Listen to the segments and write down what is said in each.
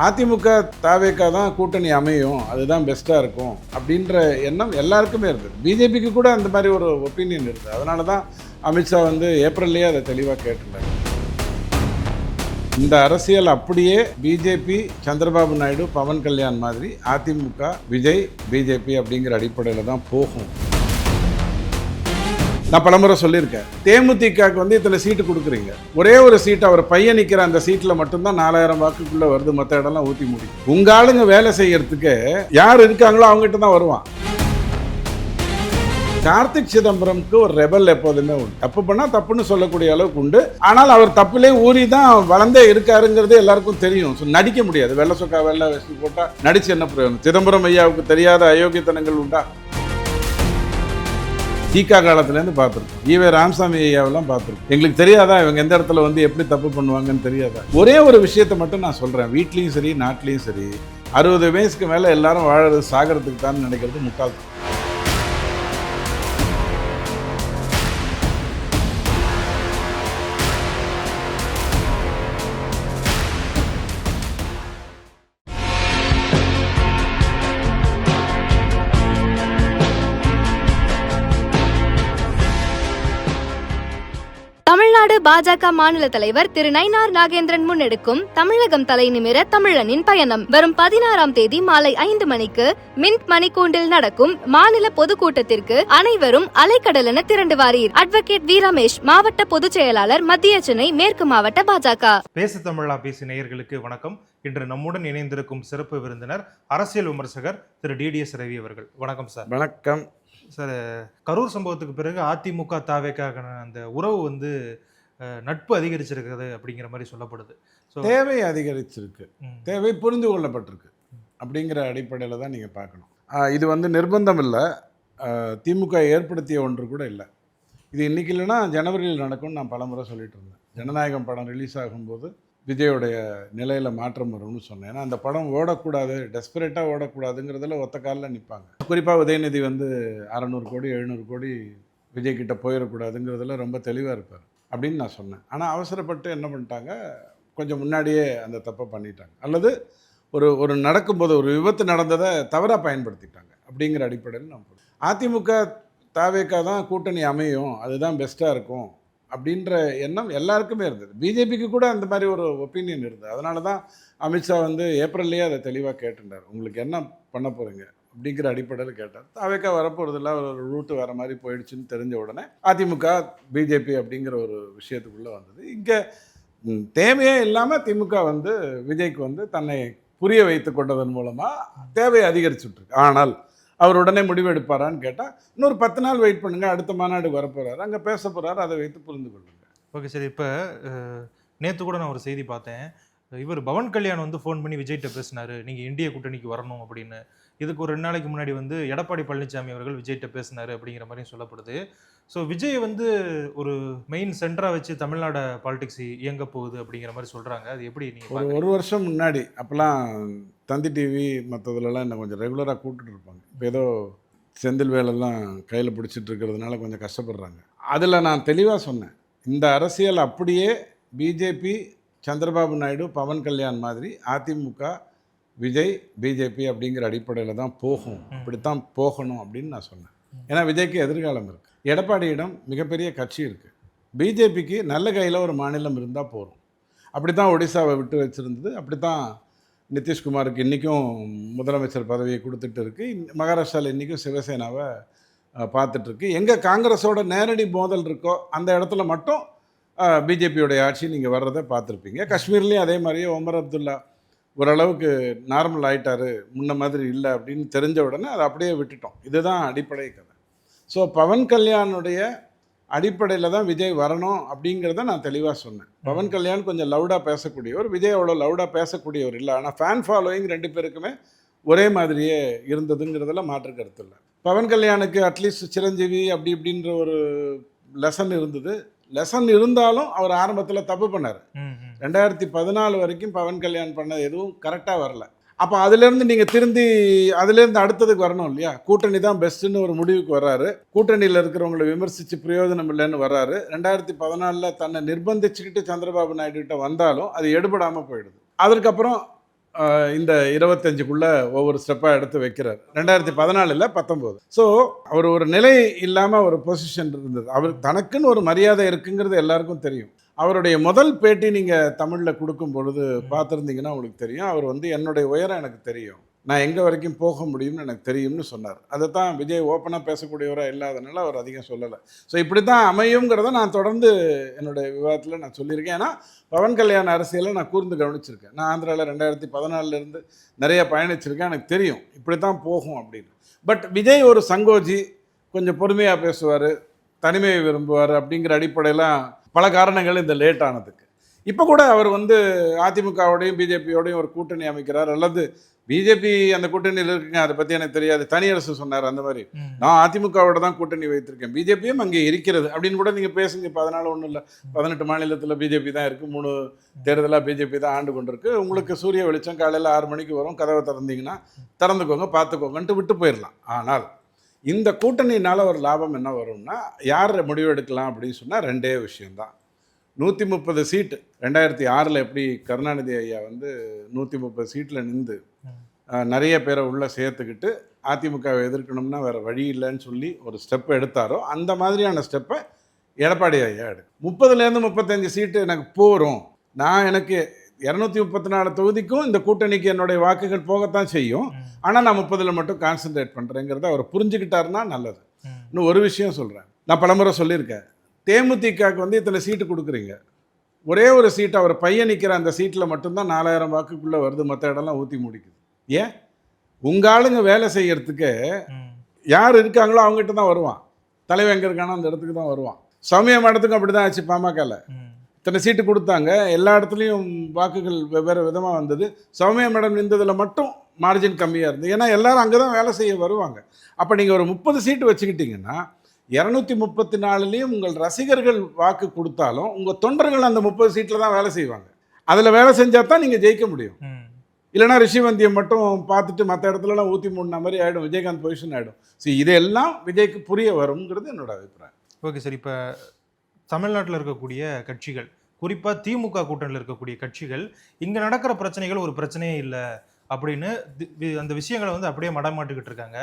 அதிமுக தாவேக்கா தான் கூட்டணி அமையும், அதுதான் பெஸ்ட்டாக இருக்கும் அப்படின்ற எண்ணம் எல்லாருக்குமே இருந்தது. பிஜேபிக்கு கூட அந்த மாதிரி ஒரு ஒப்பீனியன் இருந்தது. அதனால தான் அமித்ஷா வந்து ஏப்ரல்லையே அதை தெளிவாக கேட்டிருந்தாங்க. இந்த அரசியல் அப்படியே பிஜேபி, சந்திரபாபு நாயுடு, பவன் கல்யாண் மாதிரி அதிமுக, விஜய், பிஜேபி அப்படிங்கிற அடிப்படையில் தான் போகும். நான் பலமுறை சொல்லியிருக்கேன், தேமுதிகக்கு வந்து இத்தனை சீட்டு கொடுக்குறீங்க, ஒரே ஒரு சீட் அவர் பையன் நிற்கிற அந்த சீட்டில் மட்டும்தான் 4000 வாக்குக்குள்ளே வருது, மற்ற இடம்லாம் ஊற்றி முடியும். உங்கள் ஆளுங்க வேலை செய்யறதுக்கு யார் இருக்காங்களோ அவங்ககிட்ட தான் வருவான். கார்த்திக் சிதம்பரம்க்கு ஒரு ரெபல் எப்போதுமே உண்டு. தப்பு பண்ணால் தப்புன்னு சொல்லக்கூடிய அளவுக்கு உண்டு. ஆனால் அவர் தப்புலே ஊறி தான் வளர்ந்தே இருக்காருங்கிறது எல்லாருக்கும் தெரியும். நடிக்க முடியாது. வெள்ளை சொக்கா வெள்ளை வச்சு போட்டால் நடிச்சு என்ன பிரயோஜனம்? சிதம்பரம் ஐயாவுக்கு தெரியாத அயோக்கியத்தனங்கள் உண்டா? தீகா காலத்துலேருந்து பார்த்துருக்கோம். ஈவே ராமசாமி ஐயாவெல்லாம் பார்த்துருக்கோம். எங்களுக்கு தெரியாதா இவங்க எந்த இடத்துல வந்து எப்படி தப்பு பண்ணுவாங்கன்னு தெரியாதா? ஒரே ஒரு விஷயத்தை மட்டும் நான் சொல்கிறேன், வீட்லேயும் சரி நாட்டிலையும் சரி, 60 வயசுக்கு மேலே எல்லாரும் வாழறது சாகிறதுக்கு தான் நினைக்கிறது முட்டாள்தான். தமிழ்நாடு பாஜக மாநில தலைவர் திரு நயினார் நாகேந்திரன் முன்னெடுக்கும் தமிழகம் தலை நிமிர தமிழனின் பயணம் வரும் 16ஆம் தேதி மாலை 5 மணிக்கு மின்ட் மணிக்கூண்டில் நடக்கும் மாநில பொதுக்கூட்டத்திற்கு அனைவரும் அலைக்கடலென திரண்டு வாரீர். அட்வொகேட் வி ரமேஷ், மாவட்ட பொதுச் செயலாளர், மத்திய சென்னை மேற்கு மாவட்ட பாஜக. பேசு தமிழா பேசி நேயர்களுக்கு வணக்கம். இன்று நம்முடன் இணைந்திருக்கும் சிறப்பு விருந்தினர் அரசியல் விமர்சகர் திரு டிடிஎஸ் ரவி அவர்கள். வணக்கம் சார். வணக்கம் சார். கரூர் சம்பவத்துக்கு பிறகு அதிமுக தாவேக்கான அந்த உறவு வந்து நட்பு அதிகரிச்சிருக்கிறது அப்படிங்கிற மாதிரி சொல்லப்படுது. தேவை அதிகரிச்சிருக்கு, தேவை புரிந்து கொள்ளப்பட்டிருக்கு அப்படிங்கிற அடிப்படையில் தான் நீங்கள் பார்க்கணும். இது வந்து நிர்பந்தம் இல்லை, திமுக ஏற்படுத்திய ஒன்று கூட இல்லை. இது இன்றைக்கி இல்லைன்னா ஜனவரியில் நடக்கும்னு நான் பலமுறை சொல்லிட்டு இருந்தேன். ஜனநாயகம் படம் ரிலீஸ் ஆகும்போது விஜயோடைய நிலையில் மாற்றம் வரும்னு சொன்னேன். ஏன்னா அந்த படம் ஓடக்கூடாது, டெஸ்பரேட்டாக ஓடக்கூடாதுங்கிறதுல ஒத்த காலில் நிற்பாங்க. குறிப்பாக உதயநிதி வந்து 600 கோடி 700 கோடி விஜய்கிட்ட போயிடக்கூடாதுங்கிறதுல ரொம்ப தெளிவாக இருப்பார் அப்படின்னு நான் சொன்னேன். ஆனால் அவசரப்பட்டு என்ன பண்ணிட்டாங்க, கொஞ்சம் முன்னாடியே அந்த தப்பை பண்ணிட்டாங்க, அல்லது ஒரு நடக்கும்போது ஒரு விபத்து நடந்ததை தவறாக பயன்படுத்திட்டாங்க அப்படிங்கிற அடிப்படையில் நான் போகிறேன். அதிமுக தாவேக்கா தான் கூட்டணி அமையும், அதுதான் பெஸ்ட்டாக இருக்கும் அப்படின்ற எண்ணம் எல்லாருக்குமே இருந்தது. பிஜேபிக்கு கூட அந்த மாதிரி ஒரு ஒப்பீனியன் இருந்தது. அதனால தான் அமித்ஷா வந்து ஏப்ரல்லையே அதை தெளிவாக கேட்டிருந்தார், உங்களுக்கு என்ன பண்ண போகிறீங்க அப்படிங்கிற அடிப்படையில் கேட்டார். தாவேக்கா வரப்போகிறதில்ல, ஒரு ரூட்டு வேறு மாதிரி போயிடுச்சுன்னு தெரிஞ்ச உடனே அதிமுக பிஜேபி அப்படிங்கிற ஒரு விஷயத்துக்குள்ளே வந்தது. இங்கே தேவையே இல்லாமல் திமுக வந்து விஜய்க்கு வந்து தன்னை புரிய வைத்து கொண்டதன் மூலமாக தேவையை அதிகரிச்சுட்ருக்கு. ஆனால் அவர் உடனே முடிவு எடுப்பாரான்னு கேட்டால் இன்னொரு 10 நாள் வெயிட் பண்ணுங்கள், அடுத்த மாநாடுக்கு வரப்போகிறாரு, அங்கே பேச போகிறாரு, அதை வைத்து புரிந்து கொள்ளுங்க. Okay sir. இப்போ நேற்று கூட நான் ஒரு செய்தி பார்த்தேன், இவர் பவன் கல்யாண் வந்து ஃபோன் பண்ணி விஜய்கிட்ட பேசினார், நீங்கள் இந்திய கூட்டணிக்கு வரணும் அப்படின்னு. இதுக்கு ஒரு 2 நாளைக்கு முன்னாடி வந்து எடப்பாடி பழனிசாமி அவர்கள் விஜய்கிட்ட பேசினார் அப்படிங்கிற மாதிரியும் சொல்லப்படுது. ஸோ விஜய் வந்து ஒரு மெயின் சென்டராக வச்சு தமிழ்நாடு பாலிடிக்ஸ் இயங்க போகுது அப்படிங்கிற மாதிரி சொல்கிறாங்க. அது எப்படி நீங்கள் ஒரு வருஷம் முன்னாடி அப்போல்லாம் தந்தி டிவி மற்றதுலலாம் என்ன கொஞ்சம் ரெகுலராக கூப்பிட்டுட்டு இருப்பாங்க. இப்போ ஏதோ செந்தில் வேலெல்லாம் கையில் பிடிச்சிட்டு இருக்கிறதுனால கொஞ்சம் கஷ்டப்படுறாங்க. அதில் நான் தெளிவாக சொன்னேன், இந்த அரசியல் அப்படியே பிஜேபி, சந்திரபாபு நாயுடு, பவன் கல்யாண் மாதிரி அதிமுக, விஜய், பிஜேபி அப்படிங்கிற அடிப்படையில் தான் போகும், இப்படித்தான் போகணும் அப்படின்னு நான் சொன்னேன். ஏன்னா விஜய்க்கு எதிர்காலம் இருக்குது, எடப்பாடியிடம் மிகப்பெரிய கட்சி இருக்குது, பிஜேபிக்கு நல்ல கையில் ஒரு மாநிலம் இருந்தால் போகும். அப்படி தான் ஒடிசாவை விட்டு வச்சுருந்தது, அப்படி தான் நிதிஷ்குமாருக்கு இன்றைக்கும் முதலமைச்சர் பதவியை கொடுத்துட்டு இருக்குது. மகாராஷ்டிராவில் இன்றைக்கும் சிவசேனாவை பார்த்துட்ருக்கு. எங்கே காங்கிரஸோட நேரடி மோதல் இருக்கோ அந்த இடத்துல மட்டும் பிஜேபியோடைய ஆட்சி நீங்கள் வர்றதை பார்த்துருப்பீங்க. காஷ்மீர்லேயும் அதே மாதிரியே ஒமர் அப்துல்லா ஓரளவுக்கு நார்மல் ஆகிட்டார், முன்ன மாதிரி இல்லை அப்படின்னு தெரிஞ்ச உடனே அதை அப்படியே விட்டுட்டோம். இதுதான் அடிப்படை கதை. ஸோ பவன் கல்யாணுடைய அடிப்படையில் தான் விஜய் வரணும் அப்படிங்கிறத நான் தெளிவாக சொன்னேன். பவன் கல்யாண் கொஞ்சம் லவுடாக பேசக்கூடியவர், விஜய் அவ்வளோ லவுடாக பேசக்கூடியவர் இல்லை. ஆனால் ஃபேன் ஃபாலோயிங் 2 பேருக்குமே ஒரே மாதிரியே இருந்ததுங்கிறதுல மாற்று கருத்து இல்லை. பவன் கல்யாணுக்கு அட்லீஸ்ட் சிரஞ்சீவி அப்படி இப்படின்ற ஒரு லெசன் இருந்தது. லெசன் இருந்தாலும் அவர் ஆரம்பத்தில் தப்பு பண்ணார். 2014 வரைக்கும் பவன் கல்யாண் பண்ணது எதுவும் கரெக்டாக வரல. அப்போ அதுலேருந்து நீங்கள் திருந்தி அதுலேருந்து அடுத்ததுக்கு வரணும் இல்லையா? கூட்டணி தான் பெஸ்ட்டுன்னு ஒரு முடிவுக்கு வர்றாரு, கூட்டணியில் இருக்கிறவங்களை விமர்சித்து பிரயோஜனம் இல்லைன்னு வர்றாரு. 2014 தன்னை நிர்பந்திச்சுக்கிட்டு சந்திரபாபு நாயுடு கிட்ட வந்தாலும் அது எடுபடாமல் போயிடுது. அதற்கப்புறம் இந்த 25க்குள்ளே ஒவ்வொரு ஸ்டெப்பாக எடுத்து வைக்கிறார். 2014 19. ஸோ அவர் ஒரு நிலை இல்லாமல் ஒரு பொசிஷன் இருந்தது. அவர் தனக்குன்னு ஒரு மரியாதை இருக்குங்கிறது எல்லாருக்கும் தெரியும். அவருடைய முதல் பேட்டி நீங்கள் தமிழில் கொடுக்கும் பொழுது பார்த்துருந்தீங்கன்னா உங்களுக்கு தெரியும். அவர் வந்து என்னுடைய உயரம் எனக்கு தெரியும், நான் எங்கே வரைக்கும் போக முடியும்னு எனக்கு தெரியும்னு சொன்னார். அதை தான் விஜய் ஓப்பனாக பேசக்கூடியவராக இல்லாதனால அவர் அதிகம் சொல்லலை. ஸோ இப்படி தான் அமையுங்கிறத நான் தொடர்ந்து என்னுடைய விவாதத்தில் நான் சொல்லியிருக்கேன். ஏன்னா பவன் கல்யாண அரசியலை நான் கூர்ந்து கவனிச்சிருக்கேன். நான் ஆந்திராவில் 2014 நிறைய பயணிச்சிருக்கேன். எனக்கு தெரியும் இப்படி தான் போகும் அப்படின்னு. பட் விஜய் ஒரு சங்கோஜி, கொஞ்சம் பொறுமையாக பேசுவார், தனிமையை விரும்புவார். அப்படிங்கிற அடிப்படையெல்லாம் பல காரணங்கள் இந்த லேட் ஆனதுக்கு. இப்போ கூட அவர் வந்து அதிமுகவோடையும் பிஜேபியோடையும் ஒரு கூட்டணி அமைக்கிறார், அல்லது பிஜேபி அந்த கூட்டணியில் இருக்குங்க, அதை பற்றி எனக்கு தெரியாது, தனியரசு சொன்னார். அந்த மாதிரி நான் அதிமுகவோட தான் கூட்டணி வைத்திருக்கேன், பிஜேபியும் அங்கே இருக்கிறது அப்படின்னு கூட நீங்கள் பேசுங்க. இப்போ அதனால் ஒன்றும் இல்லை. 18 மாநிலத்தில் பிஜேபி தான் இருக்குது, 3 தேர்தலாக பிஜேபி தான் ஆண்டு கொண்டிருக்கு. உங்களுக்கு சூரிய வெளிச்சம் காலையில் 6 மணிக்கு வரும், கதவை திறந்தீங்கன்னா திறந்துக்கோங்க பார்த்துக்கோங்கன்ட்டு விட்டு போயிடலாம். ஆனால் இந்த கூட்டணியினால் ஒரு லாபம் என்ன வரும்னா, யார் முடிவு எடுக்கலாம் அப்படின்னு சொன்னால் 2 விஷயம்தான். 130 சீட்டு 2006 எப்படி கருணாநிதி ஐயா வந்து 130 சீட்டில் நின்று நிறைய பேரை உள்ளே சேர்த்துக்கிட்டு அதிமுகவை எதிர்க்கணும்னா வேறு வழி இல்லைன்னு சொல்லி ஒரு ஸ்டெப் எடுத்தாரோ, அந்த மாதிரியான ஸ்டெப்பை எடப்பாடி ஐயா எடு. 30லேருந்து 35 சீட்டு எனக்கு போகிறோம், நான் எனக்கு 234 தொகுதிக்கும் இந்த கூட்டணிக்கு என்னுடைய வாக்குகள் போகத்தான் செய்யும், ஆனால் நான் 30ல் மட்டும் கான்சென்ட்ரேட் பண்ணுறேங்கிறத அவர் புரிஞ்சுக்கிட்டாருன்னா நல்லது. இன்னும் ஒரு விஷயம் சொல்கிறேன், நான் பலமுறை சொல்லியிருக்கேன். தேமுதிகவுக்கு வந்து இத்தனை சீட்டு கொடுக்குறீங்க, ஒரே ஒரு சீட்டு அவர் பையன் நிற்கிற அந்த சீட்டில் மட்டும்தான் 4000 வாக்குக்குள்ளே வருது, மற்ற இடம்லாம் ஊற்றி முடிக்குது. ஏன்? உங்கள் ஆளுங்க வேலை செய்யறதுக்கு யார் இருக்காங்களோ அவங்ககிட்ட தான் வருவான். தலைவர் எங்கே இருக்கானோ அந்த இடத்துக்கு தான் வருவான். சௌமியா மேடத்துக்கும் அப்படி தான் ஆச்சு. பாமகவில் இத்தனை சீட்டு கொடுத்தாங்க, எல்லா இடத்துலையும் வாக்குகள் வெவ்வேறு விதமாக வந்தது. சௌமியா மேடம் நின்றதில் மட்டும் மார்ஜின் கம்மியாக இருந்தது. ஏன்னா எல்லாரும் அங்கே தான் வேலை செய்ய வருவாங்க. அப்போ நீங்கள் ஒரு 30 சீட்டு வச்சுக்கிட்டிங்கன்னா 234லேயும் உங்கள் ரசிகர்கள் வாக்கு கொடுத்தாலும் உங்கள் தொண்டர்கள் அந்த 30 சீட்டில் தான் வேலை செய்வாங்க. அதில் வேலை செஞ்சால் தான் நீங்கள் ஜெயிக்க முடியும். இல்லைனா ரிஷிவந்தியை மட்டும் பார்த்துட்டு மற்ற இடத்துலலாம் ஊற்றி மூடின மாதிரி ஆகிடும், விஜயகாந்த் பொசிஷன் ஆகிடும். சரி, இதெல்லாம் விஜய்க்கு புரிய வருங்கிறது என்னோட அபிப்பிராயம். ஓகே சார், இப்போ தமிழ்நாட்டில் இருக்கக்கூடிய கட்சிகள், குறிப்பாக திமுக கூட்டணியில் இருக்கக்கூடிய கட்சிகள், இங்கே நடக்கிற பிரச்சனைகள் ஒரு பிரச்சனையே இல்லை அப்படின்னு அந்த விஷயங்களை வந்து அப்படியே மடமாட்டுக்கிட்டு இருக்காங்க.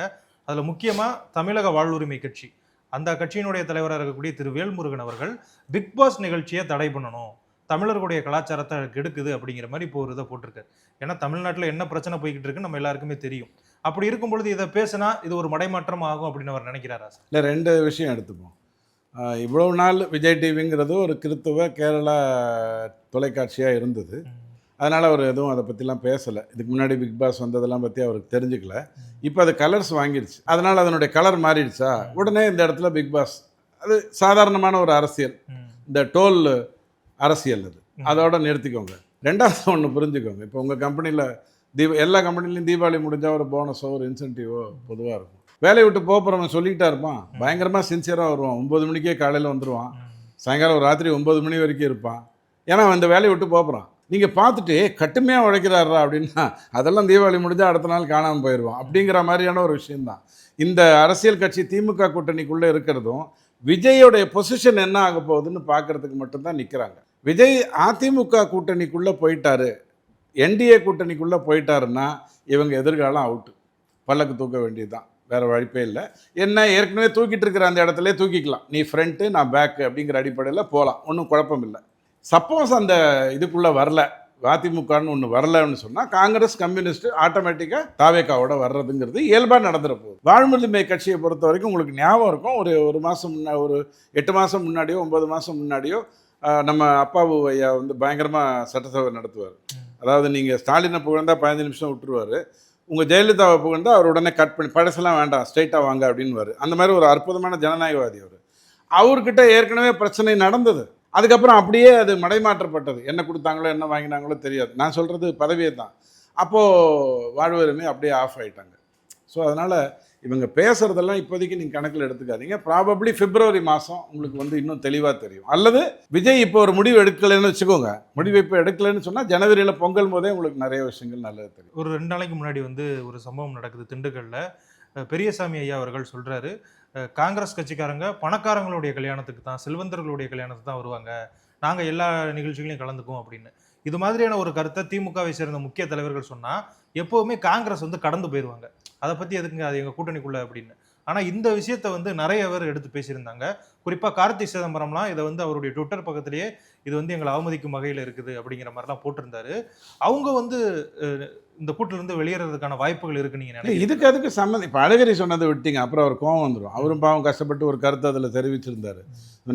அதில் முக்கியமாக தமிழக வாழ்வுரிமை கட்சி, அந்த கட்சியினுடைய தலைவராக இருக்கக்கூடிய திரு வேல்முருகன் அவர்கள் பிக் பாஸ் நிகழ்ச்சியை தடை பண்ணணும், தமிழர்களுடைய கலாச்சாரத்தை கெடுக்குது அப்படிங்கிற மாதிரி இப்போ ஒரு இதை போட்டிருக்காரு. ஏன்னா தமிழ்நாட்டில் என்ன பிரச்சனை போய்கிட்டு இருக்குன்னு நம்ம எல்லாருக்குமே தெரியும். அப்படி இருக்கும் பொழுது இதை பேசினா இது ஒரு மடைமாற்றம் ஆகும் அப்படின்னு அவர் நினைக்கிறாரா சார்? இல்லை, 2 விஷயம் எடுத்துப்போம். இவ்வளவு நாள் விஜய் டிவிங்கிறது ஒரு கிறித்துவ கேரளா தொலைக்காட்சியாக இருந்தது. அதனால் அவர் எதுவும் அதை பற்றிலாம் பேசலை. இதுக்கு முன்னாடி பிக் பாஸ் வந்ததெல்லாம் பற்றி அவருக்கு தெரிஞ்சுக்கல. இப்போ அது கலர்ஸ் வாங்கிடுச்சு, அதனால் அதனுடைய கலர் மாறிடுச்சா, உடனே இந்த இடத்துல பிக் பாஸ், அது சாதாரணமான ஒரு அரசியல், இந்த டோல் அரசியல், அது அதோட நிறுத்திக்கோங்க. 2வது ஒன்று புரிஞ்சுக்கோங்க, இப்போ உங்கள் கம்பெனியில் எல்லா கம்பெனிலையும் தீபாவளி முடிஞ்சால் ஒரு போனஸோ ஒரு இன்சென்டிவோ பொதுவாக இருக்கும். வேலையை விட்டு போகிறவன் சொல்லிக்கிட்டா இருப்பான், பயங்கரமாக சின்சியராக வருவான், 9 மணிக்கே காலையில் வந்துடுவான், சாயங்காலம் ராத்திரி 9 மணி வரைக்கும் இருப்பான். ஏன்னா அந்த வேலையை விட்டு போகிறான். நீங்கள் பார்த்துட்டு கட்டுமையாக உழைக்கிறாரா அப்படின்னா அதெல்லாம் தீபாவளி முடிஞ்சால் அடுத்த நாள் காணாமல் போயிடுவான். அப்படிங்கிற மாதிரியான ஒரு விஷயந்தான் இந்த அரசியல் கட்சி திமுக கூட்டணிக்குள்ளே இருக்கிறதும். விஜயோடைய பொசிஷன் என்ன ஆக போகுதுன்னு பார்க்குறதுக்கு மட்டும்தான் நிற்கிறாங்க. விஜய் அதிமுக கூட்டணிக்குள்ளே போயிட்டாரு, என்டிஏ கூட்டணிக்குள்ளே போயிட்டாருன்னா இவங்க எதிர்காலம் அவுட்டு, பல்லக்கு தூக்க வேண்டியது தான், வேறு வழிப்பே இல்லை. என்ன ஏற்கனவே தூக்கிட்டு இருக்கிற அந்த இடத்துல தூக்கிக்கலாம், நீ ஃப்ரண்ட்டு நான் பேக்கு அப்படிங்கிற அடிப்படையில் போகலாம், ஒன்றும் குழப்பம் இல்லை. சப்போஸ் அந்த இதுக்குள்ளே வரல, அதிமுகன்னு ஒன்று வரலன்னு சொன்னால் காங்கிரஸ் கம்யூனிஸ்ட் ஆட்டோமேட்டிக்காக தாவேக்காவோட வர்றதுங்கிறது இயல்பாக நடந்துட போகுது. வாழ்வுரிமை கட்சியை பொறுத்த வரைக்கும் உங்களுக்கு ஞாபகம் இருக்கும், ஒரு மாதம் ஒரு 8 மாதம் முன்னாடியோ 9 மாதம் முன்னாடியோ நம்ம அப்பாவு ஐயா வந்து பயங்கரமாக சட்டசபை நடத்துவார். அதாவது நீங்கள் ஸ்டாலினை புகழ்ந்தா 15 நிமிஷம் விட்டுருவார், உங்கள் ஜெயலலிதாவை புகழ்ந்தா அவர் உடனே கட் பண்ணி பழசெல்லாம் வேண்டாம் ஸ்ட்ரைட்டாக வாங்க அப்படின்வார். அந்த மாதிரி ஒரு அற்புதமான ஜனநாயகவாதி அவர். அவர்கிட்ட ஏற்கனவே பிரச்சனை நடந்தது, அதுக்கப்புறம் அப்படியே அது மடைமாற்றப்பட்டது. என்ன கொடுத்தாங்களோ என்ன வாங்கினாங்களோ தெரியாது, நான் சொல்கிறது பதவியே தான். அப்போது வாழ்வுரிமை அப்படியே ஆஃப் ஆகிட்டாங்க. ஸோ அதனால் இவங்க பேசுகிறதெல்லாம் இப்போதைக்கு நீங்கள் கணக்கில் எடுத்துக்காதீங்க. ப்ராபப்ளி பிப்ரவரி மாதம் உங்களுக்கு வந்து இன்னும் தெளிவாக தெரியும். அல்லது விஜய் இப்போ ஒரு முடிவு எடுக்கலைன்னு வச்சுக்கோங்க, முடிவு இப்போ எடுக்கலைன்னு சொன்னால் ஜனவரியில் பொங்கல் போதே உங்களுக்கு நிறைய விஷயங்கள் நல்லது தெரியும். ஒரு 2 நாளைக்கு முன்னாடி வந்து ஒரு சம்பவம் நடக்குது திண்டுக்கல்ல. பெரியசாமி ஐயா அவர்கள் சொல்கிறாரு, காங்கிரஸ் கட்சிக்காரங்க பணக்காரங்களுடைய கல்யாணத்துக்கு தான், செல்வந்தர்களுடைய கல்யாணத்துக்கு தான் வருவாங்க, நாங்கள் எல்லா நிகழ்ச்சிகளையும் கலந்துக்குவோம் அப்படின்னு. இது மாதிரியான ஒரு கருத்தை திமுகவை சேர்ந்த முக்கிய தலைவர்கள் சொன்னா எப்பவுமே காங்கிரஸ் வந்து கடந்து போயிருவாங்க. அதை பத்தி எதுக்குங்க அது எங்க கூட்டணிக்குள்ள அப்படின்னு. ஆனா இந்த விஷயத்த வந்து நிறைய பேர் எடுத்து பேசியிருந்தாங்க. குறிப்பா கார்த்தி சிதம்பரம்லாம் இதை வந்து அவருடைய ட்விட்டர் பக்கத்திலேயே இது வந்து எங்களை அவமதிக்கும் வகையில் இருக்குது அப்படிங்கிற மாதிரிலாம் போட்டிருந்தாரு. அவங்க வந்து இந்த கூட்டில இருந்து வெளியேறதுக்கான வாய்ப்புகள் இருக்கு நீங்க நினைக்கிறீங்க? இதுக்கு அதுக்கு சம்மந்தம். இப்போ அழகிரி சொன்னதை விட்டீங்க, அப்புறம் அவர் கோவம் வந்துடும். அவரும் பாவம் கஷ்டப்பட்டு ஒரு கருத்தை அதில் தெரிவிச்சிருந்தாரு.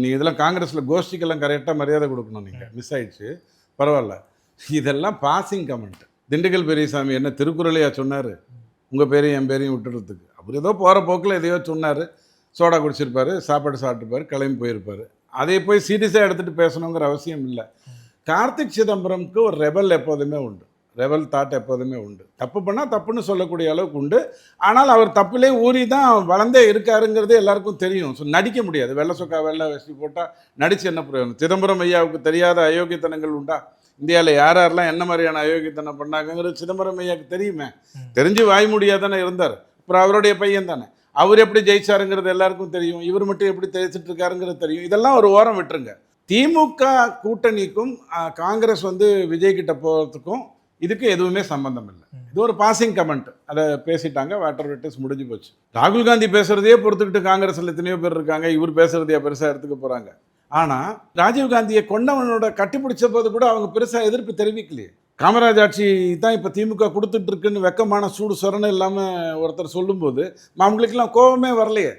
நீங்கள் இதெல்லாம் காங்கிரஸில் கோஷ்டிக்கெல்லாம் கரெக்டாக மரியாதை கொடுக்கணும். நீங்கள் மிஸ் ஆயிடுச்சு, பரவாயில்ல. இதெல்லாம் பாசிங் கமெண்ட். திண்டுக்கல் பெரியசாமி என்ன திருக்குறளையா சொன்னார் உங்கள் பேரையும் என் பேரையும் விட்டுறதுக்கு? அவர் ஏதோ போகிற போக்கில் எதையோ சொன்னார், சோடா குடிச்சிருப்பார், சாப்பாடு சாப்பிட்டுப்பார், கிளம்பி போயிருப்பார். அதை போய் சீரியஸாக எடுத்துகிட்டு பேசணுங்கிற அவசியம் இல்லை. கார்த்திக் சிதம்பரம்க்கு ஒரு ரெபல் எப்போதுமே உண்டு, ரெபல் தாட் எப்போதுமே உண்டு. தப்பு பண்ணால் தப்புன்னு சொல்லக்கூடிய அளவுக்கு உண்டு. ஆனால் அவர் தப்புலே ஊறி தான் வளர்ந்தே இருக்காருங்கிறது எல்லாருக்கும் தெரியும். ஸோ நடிக்க முடியாது. வெள்ளை சொக்கா வெள்ளை வெஸ்டி போட்டால் நடித்து என்ன பிரயோஜனம்? சிதம்பரம் ஐயாவுக்கு தெரியாத அயோக்கியத்தனங்கள் உண்டா? இந்தியாவில் யார் யாரெல்லாம் என்ன மாதிரியான அயோக்கியத்தனம் பண்ணாங்கிறது சிதம்பரம் ஐயாவுக்கு தெரியுமே. தெரிஞ்சு வாய் முடியாது தானே இருந்தார். அப்புறம் அவருடைய பையன் தானே. அவர் எப்படி ஜெயிச்சாருங்கிறது எல்லாருக்கும் தெரியும். இவர் மட்டும் எப்படி தெரிவிச்சிட்டு இருக்காருங்கிறது தெரியும். இதெல்லாம் ஒரு ஓரம் விட்டுருங்க. திமுக கூட்டணிக்கும் காங்கிரஸ் வந்து விஜய் கிட்ட போகிறதுக்கும் இதுக்கு எதுவுமே சம்பந்தம் இல்லை. இது ஒரு பாசிங் கமெண்ட். அதை பேசிட்டாங்க, வாட்டர் வெட்டஸ் முடிஞ்சு போச்சு. ராகுல் காந்தி பேசுறதையே பொறுத்துக்கிட்டு காங்கிரஸில் எத்தனையோ பேர் இருக்காங்க. இவர் பேசுறதையா பெருசாக எடுத்துக்க போகிறாங்க? ஆனால் ராஜீவ்காந்தியை கொண்டவனோட கட்டிப்பிடிச்ச போது கூட அவங்க பெருசாக எதிர்ப்பு தெரிவிக்கலையே. காமராஜ் ஆட்சி தான் இப்போ திமுக கொடுத்துட்டு இருக்குன்னு வெக்கமான சூடு சொரணை இல்லாமல் ஒருத்தர் சொல்லும்போது அவங்களுக்கெல்லாம் கோபமே வரலையே.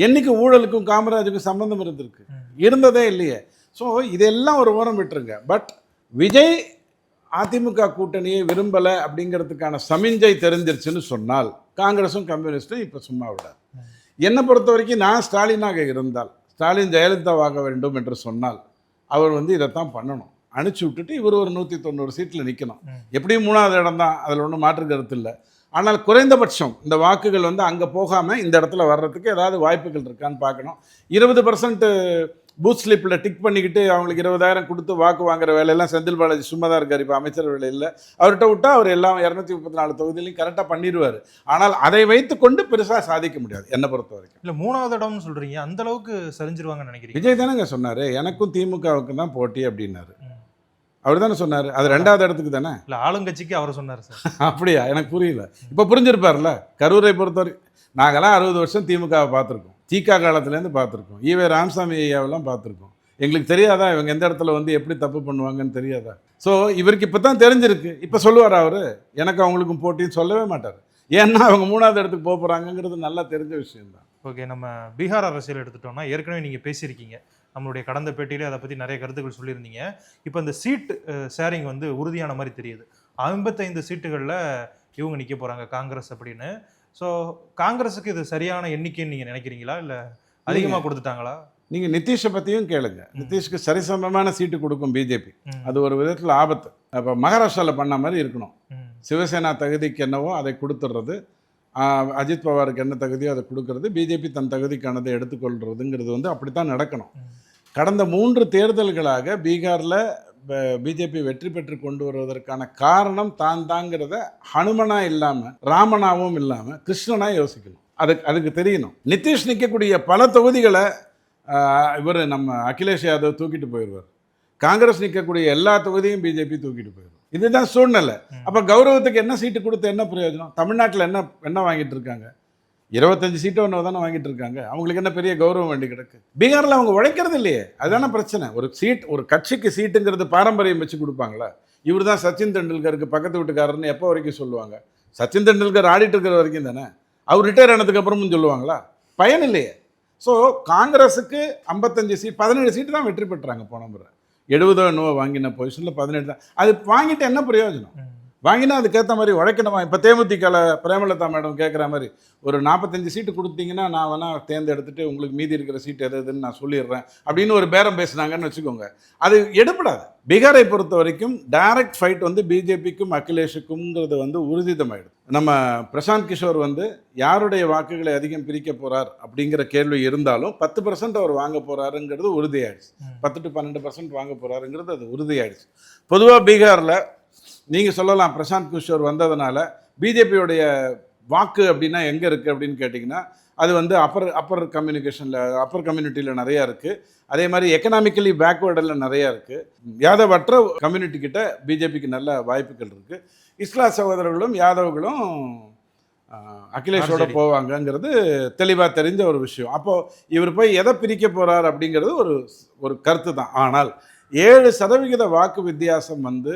என்னைக்கு ஊழலுக்கும் காமராஜுக்கும் சம்பந்தம் இருந்திருக்கு? இருந்ததே இல்லையே. ஸோ இதெல்லாம் ஒரு ஓரம் விட்டுருங்க. பட் விஜய் அதிமுக கூட்டணியை விரும்பலை அப்படிங்கிறதுக்கான சமிஞ்சை தெரிஞ்சிருச்சுன்னு சொன்னால் காங்கிரஸும் கம்யூனிஸ்டும் இப்போ சும்மா விடாது. என்னை பொறுத்த வரைக்கும் நான் ஸ்டாலினாக இருந்தால், ஸ்டாலின் ஜெயலலிதாவாக வேண்டும் என்று சொன்னால் அவர் வந்து இதைத்தான் பண்ணணும். அனுப்பிச்சி விட்டுட்டு இவர் ஒரு 190 சீட்டில் நிற்கணும். எப்படியும் 3வது இடம் தான், அதில் ஒன்றும் மாற்று கருத்து இல்லை. ஆனால் குறைந்தபட்சம் இந்த வாக்குகள் வந்து அங்கே போகாமல் இந்த இடத்துல வர்றதுக்கு ஏதாவது வாய்ப்புகள் இருக்கான்னு பார்க்கணும். 20% பூத் ஸ்லிப்பில் டிக் பண்ணிக்கிட்டு அவங்களுக்கு 20,000 கொடுத்து வாக்கு வாங்குற வேலையெல்லாம் செந்தில் பாலாஜி சும்மா தான் இருக்கார். இப்போ அமைச்சர் வேலையில் அவர்கிட்ட விட்டால் அவர் எல்லாம் 234 தொகுதியிலையும் கரெக்டாக பண்ணிடுவார். ஆனால் அதை வைத்து கொண்டு பெருசாக சாதிக்க முடியாது என்னை பொறுத்த வரைக்கும். இல்லை 3வது இடம்னு சொல்கிறீங்க, அந்த அளவுக்கு சரிஞ்சிருவாங்கன்னு நினைக்கிறீங்க? விஜய் தானேங்க சொன்னார் எனக்கும் திமுகவுக்கு தான் போட்டி அப்படின்னாரு. அவர் தானே சொன்னார். அது 2வது இடத்துக்கு தானே. இல்லை ஆளுங்கட்சிக்கு அவர் சொன்னார் சார். அப்படியா? எனக்கு புரியல. இப்போ புரிஞ்சிருப்பார்ல. கரூரை பொறுத்தவரை நாங்களாம் 60 வருஷம் திமுகவை பார்த்துருக்கோம். தீகா காலத்துலேருந்து பார்த்துருக்கோம். ஈவே ராமசாமி ஐயாவெல்லாம் பார்த்துருக்கோம். எங்களுக்கு தெரியாதா இவங்க எந்த இடத்துல வந்து எப்படி தப்பு பண்ணுவாங்கன்னு தெரியாதா? ஸோ இவருக்கு இப்போ தான் தெரிஞ்சிருக்கு. இப்போ சொல்லுவார் அவர் எனக்கு அவங்களுக்கும் போட்டின்னு சொல்லவே மாட்டார். ஏன்னா அவங்க 3வது இடத்துக்கு போக போகிறாங்கங்கிறது நல்லா தெரிஞ்ச விஷயம்தான். ஓகே, நம்ம பீகார் அரசியல் எடுத்துட்டோம்னா ஏற்கனவே நீங்கள் பேசியிருக்கீங்க, நம்மளுடைய கடந்த பேட்டியிலே அதை பற்றி நிறைய கருத்துக்கள் சொல்லியிருந்தீங்க. இப்போ இந்த சீட் ஷேரிங் வந்து உறுதியான மாதிரி தெரியுது. 55 சீட்டுகளில் இவங்க நிற்க போகிறாங்க காங்கிரஸ் அப்படின்னு. ஸோ காங்கிரஸுக்கு இது சரியான எண்ணிக்கைன்னு நீங்கள் நினைக்கிறீங்களா, இல்லை அதிகமாக கொடுத்துட்டாங்களா? நீங்கள் நிதிஷை பற்றியும் கேளுங்க. நிதிஷ்க்கு சரிசமமான சீட்டு கொடுக்கும் பிஜேபி. அது ஒரு விதத்தில் ஆபத்து. அப்போ மகாராஷ்டிராவில் பண்ண மாதிரி இருக்கணும். சிவசேனா தகுதிக்கு என்னவோ அதை கொடுத்துட்றது, அஜித் பவாருக்கு என்ன தகுதியோ அதை கொடுக்கறது, பிஜேபி தன் தகுதிக்கானதை எடுத்துக்கொள்றதுங்கிறது வந்து அப்படித்தான் நடக்கணும். கடந்த 3 தேர்தல்களாக பீகாரில் பிஜேபி வெற்றி பெற்று கொண்டு வருவதற்கான காரணம் தாங்கிறத ஹனுமனா இல்லாமல் ராமனாவும் இல்லாமல் கிருஷ்ணனாக யோசிக்கணும். அதுக்கு தெரியணும். நிதிஷ் நிற்கக்கூடிய பல தொகுதிகளை இவர் நம்ம அகிலேஷ் யாதவ் தூக்கிட்டு போயிடுவார். காங்கிரஸ் நிற்கக்கூடிய எல்லா தொகுதியும் பிஜேபி தூக்கிட்டு போயிடும். இதுதான் சூழ்நிலை. அப்போ கௌரவத்துக்கு என்ன சீட்டு கொடுத்து என்ன பிரயோஜனம்? தமிழ்நாட்டில் என்ன வாங்கிட்டு இருக்காங்க? 25 சீட்டு ஒன்று தானே வாங்கிட்டு இருக்காங்க. அவங்களுக்கு என்ன பெரிய கௌரவம் வேண்டி கிடக்கு? பீகாரில் அவங்க உழைக்கிறது இல்லையே, அதுதானே பிரச்சனை. ஒரு சீட், ஒரு கட்சிக்கு சீட்டுங்கிறது பாரம்பரியம் வச்சு கொடுப்பாங்களா? இவர் தான் சச்சின் தெண்டுல்கருக்கு பக்கத்து வீட்டுக்காரர்னு எப்போ வரைக்கும் சொல்லுவாங்க? சச்சின் தெண்டுல்கர் ஆடிட்டு இருக்கிற வரைக்கும் தானே. அவர் ரிட்டையர் ஆனதுக்கு அப்புறமும் சொல்லுவாங்களா? பயன் இல்லையே. ஸோ காங்கிரஸுக்கு 55 சீட், 17 சீட்டு தான் வெற்றி பெற்றாங்க போன முறை. 70 என்னவோ வாங்கின பொசிஷனில் 17 தான். அது வாங்கிட்டு என்ன பிரயோஜனம்? வாங்கினா அதுக்கேற்ற மாதிரி உழைக்கணுமா? இப்போ தேமுதிகவில் பிரேமலதா மேடம் கேட்குற மாதிரி ஒரு 45 சீட்டு கொடுத்தீங்கன்னா நான் வேணால் தேர்ந்தெடுத்துட்டு உங்களுக்கு மீதி இருக்கிற சீட்டு எதுன்னு நான் சொல்லிடுறேன் அப்படின்னு ஒரு பேரம் பேசுனாங்கன்னு வச்சுக்கோங்க. அது எடுப்படாது. பீகாரை பொறுத்த வரைக்கும் டைரக்ட் ஃபைட் வந்து பிஜேபிக்கும் அகிலேஷுக்கும்ங்கிறது வந்து உறுதிதமாயிடும். நம்ம பிரசாந்த் கிஷோர் வந்து யாருடைய வாக்குகளை அதிகம் பிரிக்க போகிறார் அப்படிங்கிற கேள்வி இருந்தாலும் 10% அவர் வாங்க போகிறாருங்கிறது உறுதியாயிடுச்சு. 10 to 12% வாங்க போகிறாருங்கிறது அது உறுதியாயிடுச்சு. பொதுவாக பீகாரில் நீங்கள் சொல்லலாம் பிரசாந்த் கிஷோர் வந்ததுனால பிஜேபியோடைய வாக்கு அப்படின்னா எங்கே இருக்குது அப்படின்னு கேட்டிங்கன்னா அது வந்து அப்பர் கம்யூனிட்டியில் நிறையா இருக்குது. அதே மாதிரி எக்கனாமிக்கலி பேக்வேர்டில் நிறையா இருக்குது. யாதவற்ற கம்யூனிட்டி கிட்ட பிஜேபிக்கு நல்ல வாய்ப்புகள் இருக்குது. இஸ்லாம் சகோதரர்களும் யாதவர்களும் அகிலேஷோட போவாங்கங்கிறது தெளிவாக தெரிஞ்ச ஒரு விஷயம். அப்போது இவர் போய் எதை பிரிக்க போகிறார் அப்படிங்கிறது ஒரு கருத்து தான். ஆனால் 7% வாக்கு வித்தியாசம் வந்து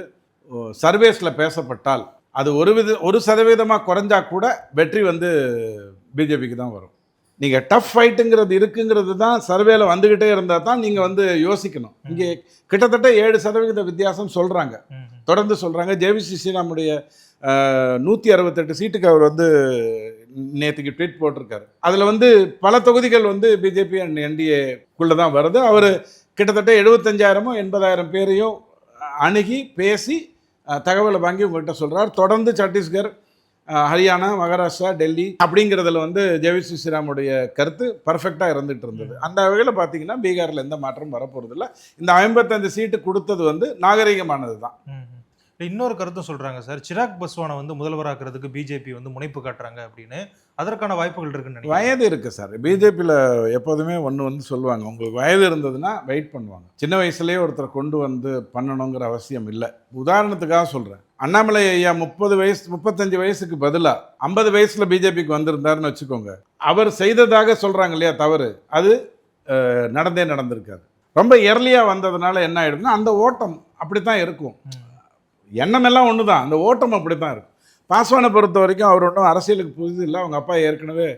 சர்வேஸில் பேசப்பட்டால் அது 1% குறைஞ்சா கூட வெற்றி வந்து பிஜேபிக்கு தான் வரும். நீங்கள் டஃப் ஃபைட்டுங்கிறது இருக்குங்கிறது தான் சர்வேல வந்துக்கிட்டே இருந்தால் தான் நீங்கள் வந்து யோசிக்கணும். இங்கே கிட்டத்தட்ட 7% வித்தியாசம் சொல்கிறாங்க, தொடர்ந்து சொல்கிறாங்க. ஜேவிசி ஸ்ரீராமுடைய 168 சீட்டுக்கு அவர் வந்து நேற்றுக்கு ட்வீட் போட்டிருக்காரு. அதில் வந்து பல தொகுதிகள் வந்து பிஜேபி அண்ட் என்டிஏக்குள்ளே தான் வருது. அவர் கிட்டத்தட்ட 75,000-80,000 பேரையும் அணுகி பேசி தகவலை வாங்கி உங்கள்கிட்ட சொல்கிறார். தொடர்ந்து சத்தீஸ்கர், ஹரியானா, மகாராஷ்டிரா, டெல்லி அப்படிங்கிறதுல வந்து ஜேவிசி ஸ்ரீராமுடைய கருத்து பர்ஃபெக்டாக இருந்துகிட்டு இருந்தது. அந்த வகையில் பார்த்தீங்கன்னா பீகாரில் எந்த மாற்றம் வரப்போகிறதில்ல. இந்த 55 சீட்டு கொடுத்தது வந்து நாகரிகமானது தான். இன்னொரு கருத்தும் சொல்றாங்க சார், சிராக் பஸ்வானை வந்து முதல்வராக்குறதுக்கு பிஜேபி வந்து முனைப்பு காட்டுறாங்க அப்படின்னு. அதற்கான வாய்ப்புகள் இருக்குன்னு நினைக்கிறேன். வயது இருக்குது சார். பிஜேபியில் எப்போதுமே ஒன்று வந்து சொல்லுவாங்க, உங்களுக்கு வயது இருந்ததுன்னா வெயிட் பண்ணுவாங்க. சின்ன வயசுலேயே ஒருத்தரை கொண்டு வந்து பண்ணணுங்கிற அவசியம் இல்லை. உதாரணத்துக்காக சொல்கிறேன், அண்ணாமலை ஐயா 35 வயசுக்கு பதிலாக 50 வயசில் பிஜேபிக்கு வந்திருந்தாருன்னு வச்சுக்கோங்க. அவர் செய்ததாக சொல்கிறாங்க இல்லையா தவறு, அது நடந்திருக்காது. ரொம்ப எர்லியாக வந்ததுனால என்ன ஆகிடுதுன்னா அந்த ஓட்டம் அப்படி தான் இருக்கும். எண்ணமெல்லாம் ஒன்று தான், அந்த ஓட்டம் அப்படி தான் இருக்கும். பாஸ்வானை பொறுத்த வரைக்கும் அவர் ஒன்றும் அரசியலுக்கு புதுசு இல்லை. அவங்க அப்பா ஏற்கனவே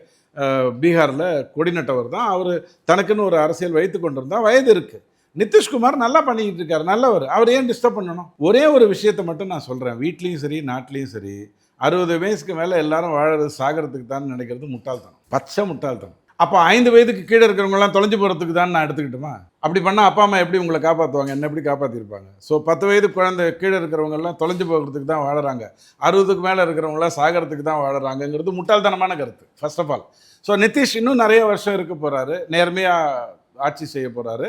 பீகாரில் கொடிநட்டவர் தான். அவர் தனக்குன்னு ஒரு அரசியல் வைத்து கொண்டிருந்தால் வயது இருக்குது. நிதிஷ்குமார் நல்லா பண்ணிக்கிட்டு இருக்காரு, நல்லவர். அவர் ஏன் டிஸ்டர்ப் பண்ணணும்? ஒரே ஒரு விஷயத்தை மட்டும் நான் சொல்கிறேன், வீட்லேயும் சரி நாட்டிலையும் சரி 60 வயசுக்கு மேலே எல்லாரும் வாழறது சாகிறதுக்கு தான் நினைக்கிறது முட்டாள்தனம், பச்சை முட்டாள்தனம். அப்போ 5 வயதுக்கு கீழே இருக்கிறவங்களாம் தொலைஞ்சு போகிறதுக்கு தான் நான் எடுத்துக்கிட்டுமா? அப்படி பண்ணால் அப்பா அம்மா எப்படி உங்களை காப்பாற்றுவாங்க? என்ன எப்படி காப்பாற்றிருப்பாங்க? ஸோ 10 வயது குழந்தை கீழே இருக்கிறவங்கெல்லாம் தொலைஞ்சு போகிறதுக்கு தான் வாழறாங்க, 60க்கு மேலே இருக்கிறவங்களாம் சாகிறதுக்கு தான் வாழறாங்கங்கிறது முட்டாள்தனமான கருத்து first of all. So Nitish இன்னும் நிறைய வருஷம் இருக்க போகிறாரு, நேர்மையாக ஆட்சி செய்ய போகிறாரு,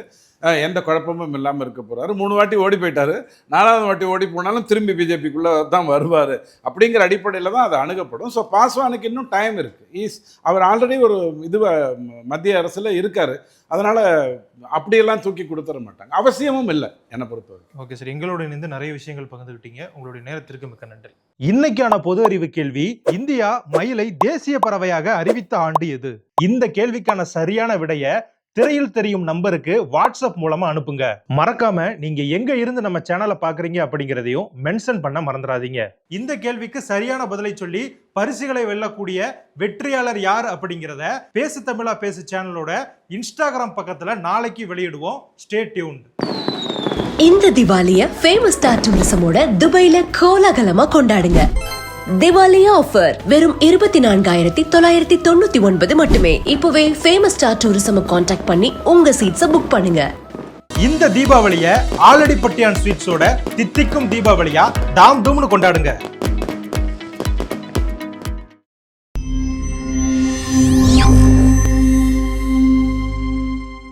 எந்த குழப்பமும் இல்லாமல் இருக்க போகிறாரு. 3 வாட்டி ஓடி போயிட்டார், 4வது வாட்டி ஓடி போனாலும் திரும்பி பிஜேபிக்குள்ளே தான் வருவார் அப்படிங்கிற அடிப்படையில் தான் அது அணுகப்படும். ஸோ பாஸ்வானுக்கு இன்னும் டைம் இருக்குது. அவர் ஆல்ரெடி ஒரு மத்திய அரசில் இருக்கார். அதனால் அப்படியெல்லாம் தூக்கி கொடுத்துட மாட்டாங்க, அவசியமும் இல்லை என்னை பொறுத்தவரை. ஓகே சார், எங்களோட இணைந்து நிறைய விஷயங்கள் பகிர்ந்துக்கிட்டீங்க. உங்களுடைய நேரத்திற்கு மிக்க நன்றி. இன்னைக்கான பொது அறிவு கேள்வி, இந்தியா மயிலை தேசிய பறவையாக அறிவித்த ஆண்டு எது? இந்த கேள்விக்கான சரியான விடைய திரையில் தெரியும் நம்பருக்கு வாட்ஸ்அப் மூலமா அனுப்புங்க. மறக்காம நீங்க எங்க இருந்து நம்ம சேனலை பாக்குறீங்க அப்படிங்கறதையும் மென்ஷன் பண்ண மறந்துடாதீங்க. இந்த கேள்விக்கு சரியான பதிலை சொல்லி பரிசுகளை வெல்லக்கூடிய வெற்றியாளர் யார் அப்படிங்கிறத பேசு தமிழா பேசு சேனலோட இன்ஸ்டாகிராம் பக்கத்துல நாளைக்கு வெளியிடுவோம். Stay tuned. இந்த திவாலிய ஃபேமஸ் ஸ்டார் டூரிசமோட துபாயில கோலாகலமா கொண்டாடுங்க. திவாலி ஆஃபர் வெறும் 24,999 மட்டுமே. இப்பவே ஃபேமஸ் ஸ்டார் டூரிசம் கான்டாக்ட் பண்ணி உங்க சீட்ஸை புக் பண்ணுங்க. இந்த தீபாவளியை ஆலடிப்பட்டியான் ஸ்வீட்ஸோட தித்திக்கும் தீபாவளியா தாம் தூம்னு கொண்டாடுங்க.